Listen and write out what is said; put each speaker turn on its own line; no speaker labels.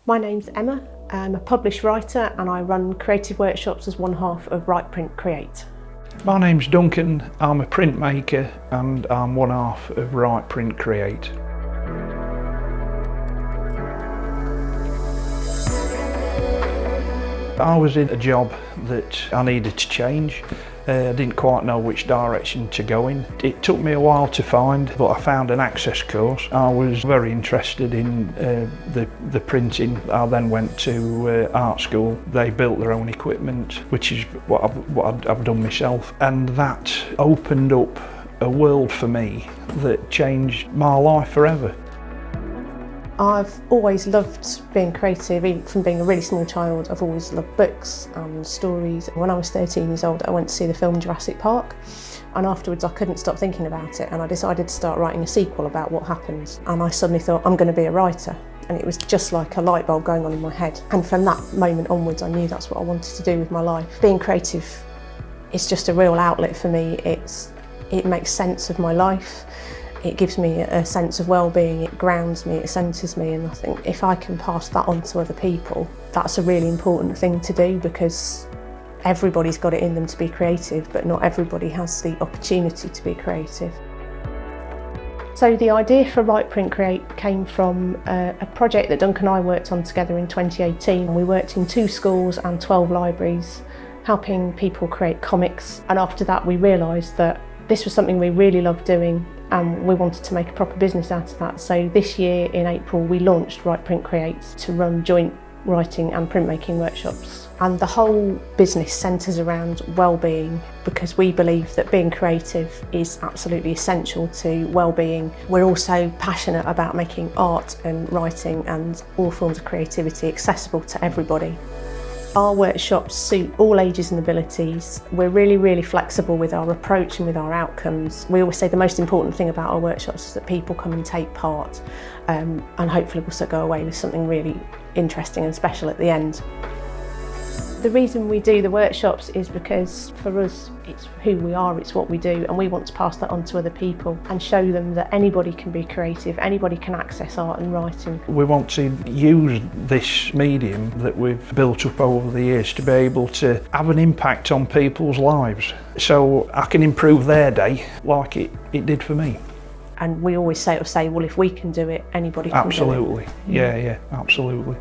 My name's Emma. I'm a published writer and I run creative workshops as one half of Write, Print, Create.
My name's Duncan. I'm a printmaker and I'm one half of Write, Print, Create. I was in a job that I needed to change. I didn't quite know which direction to go in. It took me a while to find, but I found an access course. I was very interested in the printing. I then went to art school. They built their own equipment, which is what I've done myself. And that opened up a world for me that changed my life forever.
I've always loved being creative, even from being a really small child. I've always loved books and stories. When I was 13 years old, I went to see the film Jurassic Park, and afterwards I couldn't stop thinking about it, and I decided to start writing a sequel about what happens. And I suddenly thought, I'm going to be a writer. And it was just like a light bulb going on in my head. And from that moment onwards, I knew that's what I wanted to do with my life. Being creative is just a real outlet for me. It makes sense of my life. It gives me a sense of well-being, it grounds me, it centres me, and I think if I can pass that on to other people, that's a really important thing to do, because everybody's got it in them to be creative, but not everybody has the opportunity to be creative. So the idea for Write, Print, Create came from a project that Duncan and I worked on together in 2018. We worked in 2 schools and 12 libraries, helping people create comics, and after that we realised that this was something we really loved doing and we wanted to make a proper business out of that. So this year in April we launched Write, Print, Create to run joint writing and printmaking workshops. And the whole business centres around well-being, because we believe that being creative is absolutely essential to well-being. We're also passionate about making art and writing and all forms of creativity accessible to everybody. Our workshops suit all ages and abilities. We're really flexible with our approach and with our outcomes. We always say the most important thing about our workshops is that people come and take part, and hopefully also go away with something really interesting and special at the end. The reason we do the workshops is because for us it's who we are, it's what we do, and we want to pass that on to other people and show them that anybody can be creative, anybody can access art and writing.
We want to use this medium that we've built up over the years to be able to have an impact on people's lives, so I can improve their day like it did for me.
And we always say, well, if we can do it, anybody can do it.
Absolutely, yeah, absolutely.